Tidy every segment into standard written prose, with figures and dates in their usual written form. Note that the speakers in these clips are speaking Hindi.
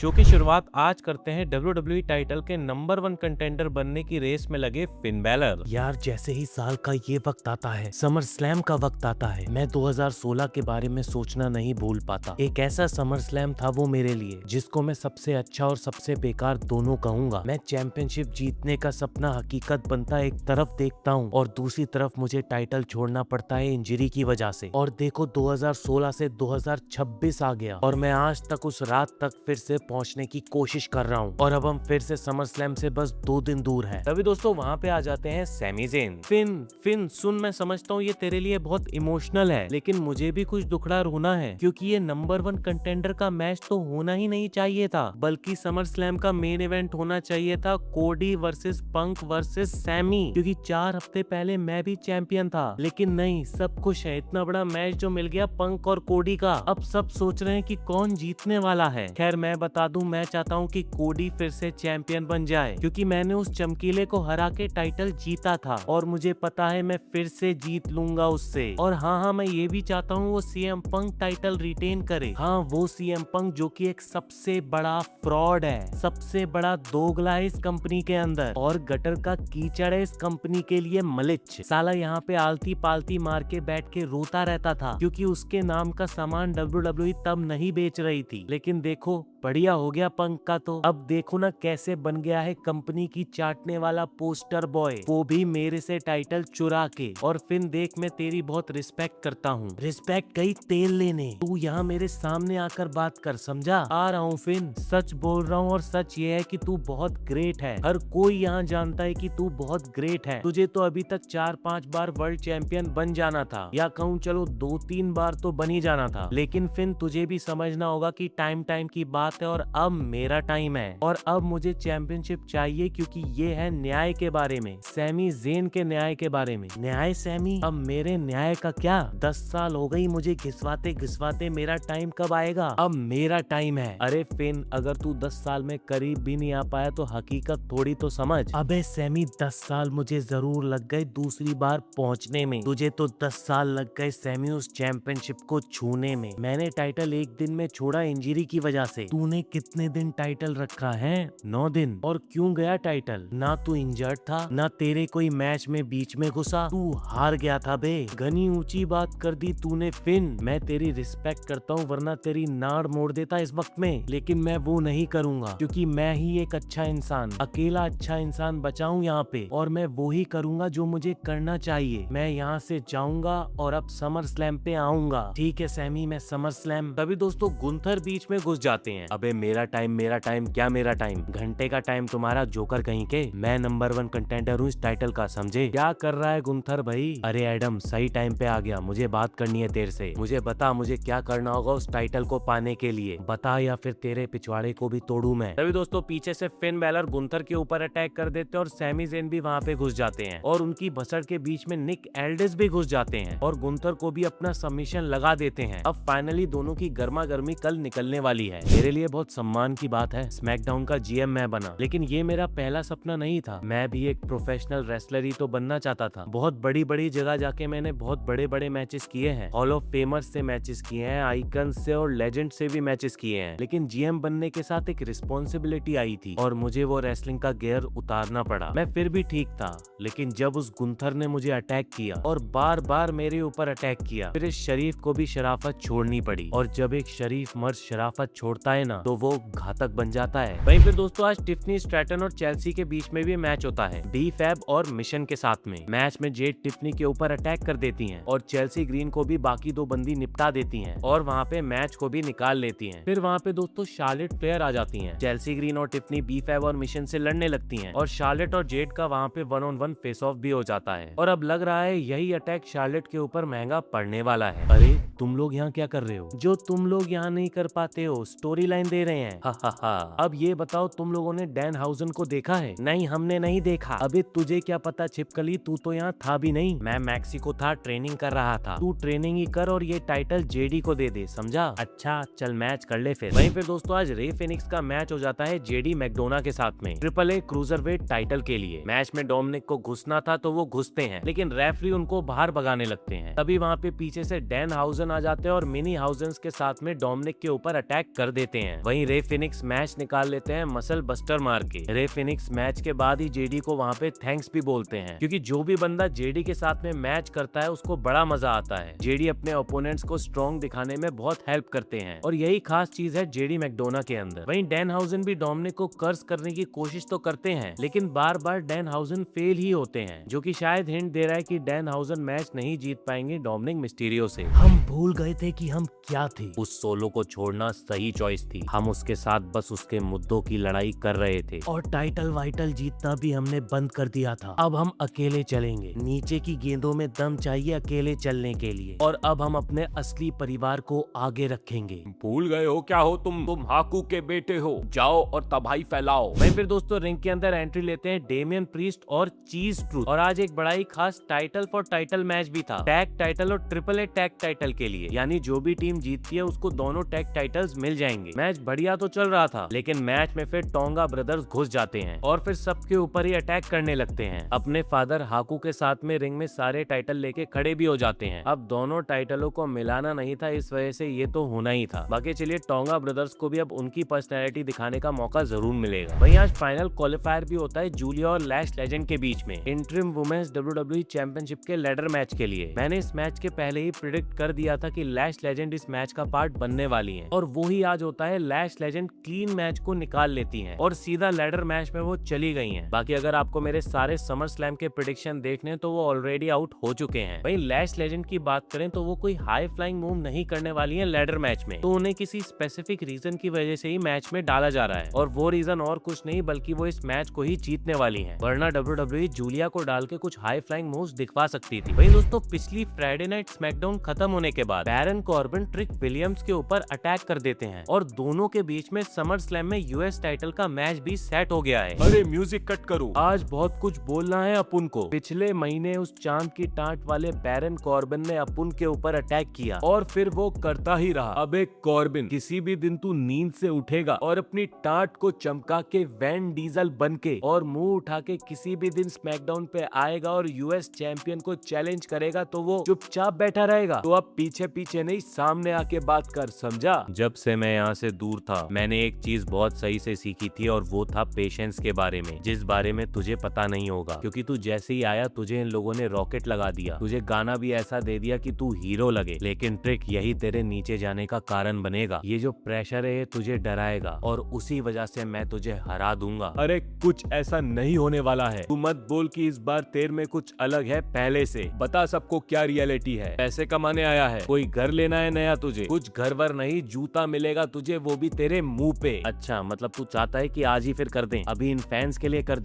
शो की शुरुआत आज करते हैं WWE टाइटल के नंबर 1 कंटेंडर बनने की रेस में लगे फिन बैलर। यार जैसे ही साल का ये वक्त आता है, समर स्लैम का वक्त आता है, मैं 2016 के बारे में सोचना नहीं भूल पाता। एक ऐसा समर स्लैम था वो मेरे लिए, जिसको मैं सबसे अच्छा और सबसे बेकार दोनों कहूंगा। मैं चैंपियनशिप जीतने का सपना हकीकत बनता एक तरफ देखता हूँ और दूसरी तरफ मुझे टाइटल छोड़ना पड़ता है इंजरी की वजह से। और देखो 2016 से 2026 आ गया और मैं आज तक उस रात तक फिर से पहुंचने की कोशिश कर रहा हूँ और अब हम फिर से समर स्लैम से बस 2 दिन दूर हैं। तभी दोस्तों वहाँ पे आ जाते हैं सैमी ज़ेन। फिन सुन, मैं समझता हूँ ये तेरे लिए बहुत इमोशनल है, लेकिन मुझे भी कुछ दुखड़ा रोना है, क्योंकि ये नंबर 1 कंटेंडर का मैच तो होना ही नहीं चाहिए था, बल्कि समर स्लैम का मेन इवेंट होना चाहिए था कोडी वर्सेस पंक वर्सेस सैमी, क्योंकि 4 हफ्ते पहले मैं भी चैंपियन था। लेकिन नहीं, सब खुश है, इतना बड़ा मैच जो मिल गया पंक और कोडी का। अब सब सोच रहे हैं कि कौन जीतने वाला है। खैर मैं बता दूं, मैं चाहता हूं कि कोडी फिर से चैंपियन बन जाए, क्योंकि मैंने उस चमकीले को हरा के टाइटल जीता था और मुझे पता है मैं फिर से जीत लूंगा उससे। और हाँ, मैं ये भी चाहता हूँ वो सीएम पंक टाइटल रिटेन करे। हाँ, वो सीएम पंक जो कि एक सबसे बड़ा फ्रॉड है, सबसे बड़ा दोगला है इस कंपनी के अंदर और गटर का कीचड़ है इस कंपनी के लिए मलिच। साला यहाँ पे आलती पालती मार के बैठ के रोता रहता था, क्योंकि उसके नाम का सामान WWE तब नहीं बेच रही थी। लेकिन देखो बढ़िया हो गया पंक का तो। अब देखो ना कैसे बन गया है कंपनी की चाटने वाला पोस्टर बॉय, वो भी मेरे से टाइटल चुरा के। और फिन देख, मैं तेरी बहुत रिस्पेक्ट करता हूँ। रिस्पेक्ट गई तेल लेने, तू यहाँ मेरे सामने आकर बात कर, समझा? आ रहा हूँ फिन, सच बोल रहा हूँ और सच ये है कि तू बहुत ग्रेट है। हर कोई यहाँ जानता है कि तू बहुत ग्रेट है। तुझे तो अभी तक 4-5 बार वर्ल्ड चैंपियन बन जाना था, या कहूँ चलो 2-3 बार तो बन ही जाना था। लेकिन फिन तुझे भी समझना होगा कि टाइम की बात है और अब मेरा टाइम है और अब मुझे चैंपियनशिप चाहिए, क्योंकि ये है न्याय के बारे में, सैमी ज़ेन के न्याय के बारे में। न्याय सैमी? अब मेरे न्याय का क्या? 10 साल हो गई मुझे घिसवाते घिसवाते, मेरा टाइम कब आएगा? अब मेरा टाइम है। अरे फिन, अगर तू 10 साल में करीब भी नहीं आ पाया तो हकीकत थोड़ी तो समझ। अबे सैमी, 10 साल मुझे जरूर लग गए दूसरी बार पहुंचने में, तुझे तो 10 साल लग गए सैमी उस चैंपियनशिप को छूने में। मैंने टाइटल एक दिन में छोड़ा इंजरी की वजह से। तूने कितने दिन टाइटल रखा है? 9 दिन। और क्यों गया टाइटल? ना तू इंजर्ड था, ना तेरे कोई मैच में बीच में घुसा, तू हार गया था बे। घनी ऊंची बात कर दी तूने फिन। मैं तेरी रिस्पेक्ट करता हूँ, वरना तेरी नाड़ मोड़ देता इस वक्त में, लेकिन मैं वो नहीं करूंगा, क्योंकि मैं ही एक अच्छा इंसान, अकेला अच्छा इंसान बचा हूँ यहाँ पे, और मैं वो ही करूंगा जो मुझे करना चाहिए। मैं यहाँ से जाऊंगा और अब समर स्लैम पे आऊंगा। ठीक है सैमी, मैं समर स्लैम। तभी दोस्तों गुंथर बीच में घुस जाते हैं। अबे मेरा टाइम क्या मेरा टाइम? घंटे का टाइम तुम्हारा, जोकर कहीं के। मैं नंबर 1 कंटेंडर हूँ इस टाइटल का, समझे? क्या कर रहा है गुंथर भाई? अरे एडम, सही टाइम पे आ गया, मुझे बात करनी है तेरे से। मुझे बता, मुझे क्या करना होगा उस टाइटल को पाने के लिए, बता, या फिर तेरे पिछवाड़े को भी तोड़ू मैं। तभी दोस्तों पीछे से फिन बैलर गुंथर के ऊपर अटैक कर देते हैं और सैमी ज़ेन भी वहाँ पे घुस जाते हैं और उनकी भसड़ के बीच में निक एल्डिस भी घुस जाते हैं और गुंथर को भी अपना सबमिशन लगा देते हैं। अब फाइनली दोनों की गर्मा गर्मी कल निकलने वाली है। मेरे लिए बहुत सम्मान की बात है, स्मैकडाउन का जीएम मैं बना, लेकिन ये मेरा पहला सपना नहीं था। मैं भी एक प्रोफेशनल रेसलर ही तो बनना चाहता था। बहुत बड़ी बड़ी जगह जाके मैंने बहुत बड़े बड़े मैचेस किए हैं, हॉल ऑफ फेमर्स से मैचेस किए हैं, आइकन से और लेजेंड से भी मैचेस किए हैं, लेकिन जीएम बनने के साथ एक रिस्पॉन्सिबिलिटी आई थी और मुझे वो रेसलिंग का गियर उतारना पड़ा। मैं फिर भी ठीक था, लेकिन जब उस गुंथर ने मुझे अटैक किया और बार बार मेरे ऊपर अटैक किया, फिर इस शरीफ को भी शराफत छोड़नी पड़ी। और जब एक शरीफ मर्द शराफत छोड़ता है ना, तो वो घातक बन जाता है। वहीं फिर दोस्तों आज टिफनी स्ट्रैटन और चेल्सी के बीच में भी मैच होता है, बी फैब और मिशन के साथ में। मैच में जेड टिफनी के ऊपर अटैक कर देती हैं और चेल्सी ग्रीन को भी बाकी 2 बंदी निपटा देती हैं और वहाँ पे मैच को भी निकाल लेती हैं। फिर वहाँ पे दोस्तों शार्लेट फ्लेयर आ जाती हैं। चेल्सी ग्रीन और टिफनी बी फैब और मिशन से लड़ने लगती हैं और शार्लेट और जेड का वहाँ पे 1-on-1 फेस ऑफ भी हो जाता है और अब लग रहा है यही अटैक शार्लेट के ऊपर महंगा पड़ने वाला है। अरे तुम लोग यहाँ क्या कर रहे हो? जो तुम लोग यहाँ नहीं कर पाते हो, स्टोरी लाइन दे रहे हैं। हा। अब ये बताओ, तुम लोगों ने डैन हाउजन को देखा है? नहीं, हमने नहीं देखा। अबे तुझे क्या पता छिपकली, तू तो यहाँ था भी नहीं। मैं मैक्सिको था, ट्रेनिंग कर रहा था। तू ट्रेनिंग ही कर और ये टाइटल जेडी को दे दे, समझा? अच्छा चल मैच कर ले फिर। वहीं पे दोस्तों आज रे फिनिक्स का मैच हो जाता है जेडी मैकडोना के साथ में, AAA क्रूजरवेट टाइटल के लिए। मैच में डोमिनिक को घुसना था तो वो घुसते हैं, लेकिन रेफरी उनको बाहर भगाने लगते हैं। तभी वहाँ पे पीछे से डैन हाउजन आ जाते हैं और मिनी हाउसेंस के साथ में डोमिनिक के ऊपर अटैक कर देते हैं। वहीं रे फिनिक्स मैच निकाल लेते हैं मसल बस्टर मार के। रे फिनिक्स मैच के बाद ही जेडी को वहाँ पे थैंक्स भी बोलते हैं, क्योंकि जो भी बंदा जेडी के साथ में मैच करता है उसको बड़ा मजा आता है। जेडी अपने ओपोनेंट्स को स्ट्रॉन्ग दिखाने में बहुत हेल्प करते हैं और यही खास चीज है जेडी मैकडोना के अंदर। वहीं डैनहाउजन भी डोमिनिक को कर्स करने की कोशिश तो करते हैं, लेकिन बार बार डैनहाउजन फेल ही होते हैं, जो कि शायद हिंट दे रहा है कि डैनहाउजन मैच नहीं जीत पाएंगे डोमिनिक मिस्टीरियो से। हम भूल गए थे कि हम क्या थे। उस सोलो को छोड़ना सही चॉइस थी। हम उसके साथ बस उसके मुद्दों की लड़ाई कर रहे थे और टाइटल वाइटल जीतना भी हमने बंद कर दिया था। अब हम अकेले चलेंगे। नीचे की गेंदों में दम चाहिए अकेले चलने के लिए, और अब हम अपने असली परिवार को आगे रखेंगे। भूल गए हो क्या हो तुम हाकू के बेटे हो। जाओ और तबाही फैलाओ। वहीं फिर दोस्तों रिंग के अंदर एंट्री लेते हैं डेमियन प्रीस्ट और चीज ट्रूथ। और आज एक बड़ा ही खास टाइटल फॉर टाइटल मैच भी था, टैग टाइटल और ट्रिपल ए टैग टाइटल के लिए। यानी जो भी टीम जीतती है उसको दोनों टैग टाइटल्स मिल जाएंगे। मैच बढ़िया तो चल रहा था, लेकिन मैच में फिर टोंगा ब्रदर्स घुस जाते हैं और फिर सबके ऊपर ही अटैक करने लगते हैं। अपने फादर हाकू के साथ में रिंग में सारे टाइटल लेके खड़े भी हो जाते हैं। अब दोनों टाइटलों को मिलाना नहीं था, इस वजह से ये तो होना ही था। बाकी चलिए टोंगा ब्रदर्स को भी अब उनकी पर्सनैलिटी दिखाने का मौका जरूर मिलेगा। वहीं आज फाइनल क्वालिफायर भी होता है जूलिया और लैश लेजेंड के बीच में इंटरिम वुमेन्स WWE चैंपियनशिप के लेडर मैच के लिए। मैंने इस मैच के पहले ही प्रिडिक्ट कर दिया था कि लैश लेजेंड इस मैच का पार्ट बनने वाली हैं, और वो ही आज होता है। लैश लेजेंड क्लीन मैच को निकाल लेती हैं और सीधा लेडर मैच में वो चली गई हैं। बाकी अगर आपको मेरे सारे समर स्लैम के प्रेडिक्शन देखने तो वो ऑलरेडी आउट हो चुके हैं। वहीं लैश लेजेंड की बात करें तो वो कोई हाई फ्लाइंग मूव नहीं करने वाली है लेडर मैच में, तो उन्हें किसी स्पेसिफिक रीजन की वजह से ही मैच में डाला जा रहा है, और वो रीजन और कुछ नहीं बल्कि वो इस मैच को ही जीतने वाली है। वरना WWE जूलिया को डाल के कुछ हाई फ्लाइंग मूव्स दिखवा सकती थी। वहीं दोस्तों पिछली फ्राइडे नाइट स्मैकडाउन खत्म होने के बाद बैरन कॉर्बिन ट्रिक विलियम्स के ऊपर अटैक कर देते हैं और दोनों के बीच में समर स्लैम में यूएस टाइटल का मैच भी सेट हो गया है। अरे म्यूजिक कट करो। आज बहुत कुछ बोलना है अपुन को। पिछले महीने उस चांद की टाट वाले बैरन कॉर्बिन ने अपुन के ऊपर अटैक किया और फिर वो करता ही रहा। अबे कॉर्बिन, किसी भी दिन तू नींद से उठेगा और अपनी टाट को चमका के वैन डीजल बन के और मुंह उठा के किसी भी दिन स्मैकडाउन पे आएगा और यूएस चैंपियन को चैलेंज करेगा तो वो चुपचाप बैठा रहेगा। तो अब पीछे पीछे नहीं, सामने आके बात कर, समझा। जब से मैं यहाँ से दूर था मैंने एक चीज बहुत सही से सीखी थी, और वो था पेशेंस के बारे में, जिस बारे में तुझे पता नहीं होगा, क्योंकि तू जैसे ही आया तुझे इन लोगों ने रॉकेट लगा दिया, तुझे गाना भी ऐसा दे दिया कि तू हीरो लगे। लेकिन ट्रिक यही तेरे नीचे जाने का कारण बनेगा। ये जो प्रेशर है ये तुझे डराएगा और उसी वजह से मैं तुझे हरा दूंगा। अरे कुछ ऐसा नहीं होने वाला है। तू मत बोल कि इस बार तेरे में कुछ अलग है पहले से। बता सबको क्या रियलिटी है। पैसे कमाने आया है, कोई घर लेना है नया तुझे। कुछ घर वर नहीं, जूता मिलेगा तुझे, वो भी तेरे मुंह पे। अच्छा मतलब तू चाहता है कि आज ही फिर कर दें, अभी इन फैंस के लिए कर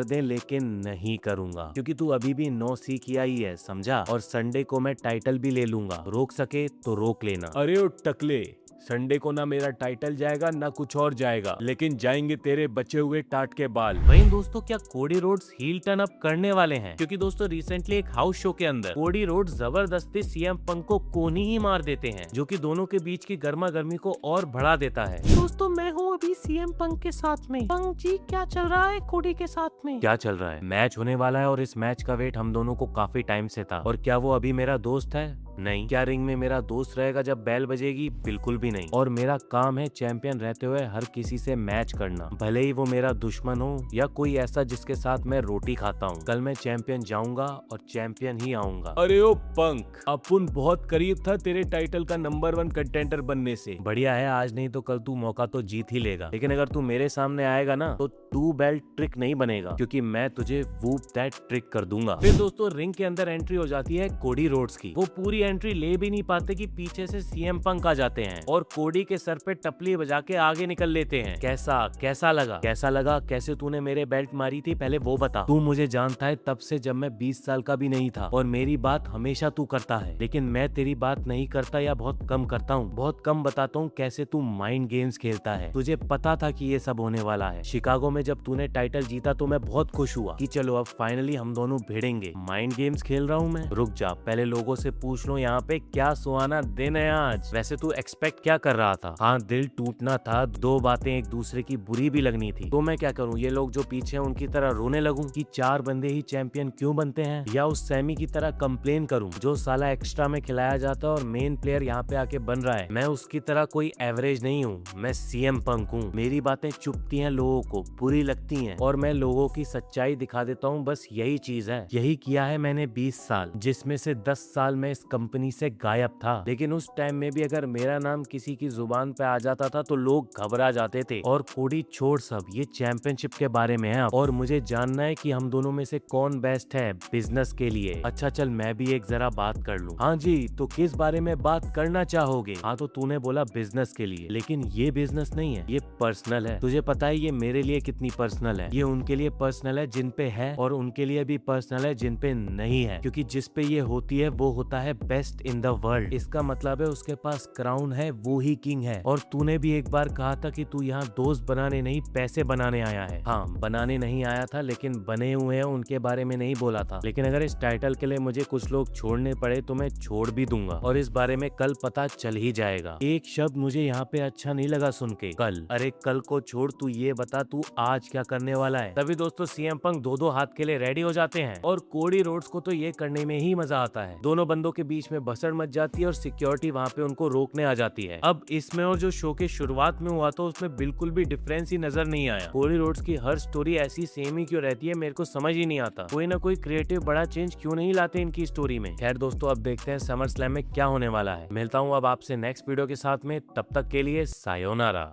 दें, लेकिन नहीं करूंगा, क्योंकि तू अभी भी 9 सीख किया ही है, समझा। और संडे को मैं टाइटल भी ले लूंगा, रोक सके तो रोक लेना। अरे ओ टकले, संडे को ना मेरा टाइटल जाएगा ना कुछ और जाएगा, लेकिन जाएंगे तेरे बचे हुए टाट के बाल। वहीं दोस्तों क्या Cody Rhodes heel turn up करने वाले हैं? क्योंकि दोस्तों रिसेंटली एक हाउस शो के अंदर कोडी रोड्स जबरदस्ती सीएम पंक को कोनी ही मार देते हैं, जो कि दोनों के बीच की गर्मा गर्मी को और बढ़ा देता है। दोस्तों मैं हूँ अभी सीएम पंक के साथ में। पंक जी क्या चल रहा है कोडी के साथ में? क्या चल रहा है? मैच होने वाला है और इस मैच का वेट हम दोनों को काफी टाइम से था। और क्या वो अभी मेरा दोस्त है? नहीं। क्या रिंग में मेरा दोस्त रहेगा जब बेल बजेगी? बिल्कुल भी नहीं। और मेरा काम है चैंपियन रहते हुए हर किसी से मैच करना, भले ही वो मेरा दुश्मन हो या कोई ऐसा जिसके साथ मैं रोटी खाता हूँ। कल मैं चैंपियन जाऊंगा और चैंपियन ही आऊंगा। अरे ओ पंक, अपुन बहुत करीब था तेरे टाइटल का नंबर 1 कंटेंडर बनने से। बढ़िया है, आज नहीं तो कल तू मौका तो जीत ही लेगा। लेकिन अगर तू मेरे सामने आएगा ना तो 2 बेल्ट ट्रिक नहीं बनेगा, क्योंकि मैं तुझे वूप दैट ट्रिक कर दूंगा। फिर दोस्तों रिंग के अंदर एंट्री हो जाती है कोडी रोड्स की। वो पूरी एंट्री ले भी नहीं पाते कि पीछे से सीएम पंक आ जाते हैं और कोडी के सर पे टपली बजा के आगे निकल लेते हैं। कैसा लगा कैसे तूने मेरे बेल्ट मारी थी पहले वो बता। तू मुझे जानता है तब से जब मैं 20 साल का भी नहीं था, और मेरी बात हमेशा तू करता है, लेकिन मैं तेरी बात नहीं करता या बहुत कम करता हूँ, बहुत कम बताता हूँ कैसे तू माइंड गेम्स खेलता है। तुझे पता था कि ये सब होने वाला है। शिकागो में जब तूने टाइटल जीता तो मैं बहुत खुश हुआ कि चलो अब फाइनली हम दोनों भिड़ेंगे। माइंड गेम्स खेल रहा हूँ मैं? रुक जा, पहले लोगों से पूछ लो दोनों यहाँ पे, क्या सुहाना दिन है आज। वैसे तू एक्सपेक्ट क्या कर रहा था? हाँ, दिल टूटना था, दो बातें एक दूसरे की बुरी भी लगनी थी, तो मैं क्या करूँ, ये लोग जो पीछे हैं उनकी तरह रोने लगूं कि 4 बंदे ही चैंपियन क्यों बनते हैं, या उस सैमी की तरह कंप्लेन करूं जो साला एक्स्ट्रा में खिलाया जाता है और मेन प्लेयर यहाँ पे आके बन रहा है। मैं उसकी तरह कोई एवरेज नहीं हूँ, मैं सीएम पंक हूँ। मेरी बातें चुभती हैं लोगों को, बुरी लगती हैं, और मैं लोगों की सच्चाई दिखा देता हूँ, बस यही चीज है। यही किया है मैंने 20 साल, जिसमें से 10 साल में इस कंपनी से गायब था। लेकिन उस टाइम में भी अगर मेरा नाम किसी की जुबान पे आ जाता था तो लोग घबरा जाते थे। और कोडी छोड़ सब, ये चैंपियनशिप के बारे में है अब, और मुझे जानना है कि हम दोनों में से कौन बेस्ट है बिजनेस के लिए। अच्छा चल, मैं भी एक जरा बात कर लूं। हाँ जी, तो किस बारे में बात करना चाहोगे? हाँ, तो तूने बोला बिजनेस के लिए, लेकिन ये बिजनेस नहीं है, ये पर्सनल है। तुझे पता है ये मेरे लिए कितनी पर्सनल है? ये उनके लिए पर्सनल है जिन पे है, और उनके लिए भी पर्सनल है जिन पे नहीं है, क्योंकि जिस पे ये होती है वो होता है बेस्ट इन द वर्ल्ड। इसका मतलब है उसके पास क्राउन है, वो ही किंग है। और तूने भी एक बार कहा था कि तू यहाँ दोस्त बनाने नहीं, पैसे बनाने आया है। हाँ, बनाने नहीं आया था, लेकिन बने हुए हैं उनके बारे में नहीं बोला था। लेकिन अगर इस टाइटल के लिए मुझे कुछ लोग छोड़ने पड़े तो मैं छोड़ भी दूंगा, और इस बारे में कल पता चल ही जाएगा। एक शब्द मुझे यहाँ पे अच्छा नहीं लगा सुन के, कल। अरे कल को छोड़, तू ये बता तू आज क्या करने वाला है? तभी दोस्तों सीएम पंक 2-2 हाथ के लिए रेडी हो जाते हैं, और कोडी रोड्स को तो ये करने में ही मजा आता है। दोनों बंदों के बीच में भसड़ मच जाती है और सिक्योरिटी वहाँ पे उनको रोकने आ जाती है। अब इसमें और जो शो के शुरुआत में हुआ था उसमें बिल्कुल भी डिफरेंस ही नजर नहीं आया। कोडी रोड्स की हर स्टोरी ऐसी सेम ही क्यों रहती है, मेरे को समझ ही नहीं आता। कोई ना कोई क्रिएटिव बड़ा चेंज क्यों नहीं लाते इनकी स्टोरी में। खैर दोस्तों, अब देखते हैं समर स्लैम में क्या होने वाला है। मिलता हूँ अब आपसे नेक्स्ट वीडियो के साथ में, तब तक के लिए सायोनारा।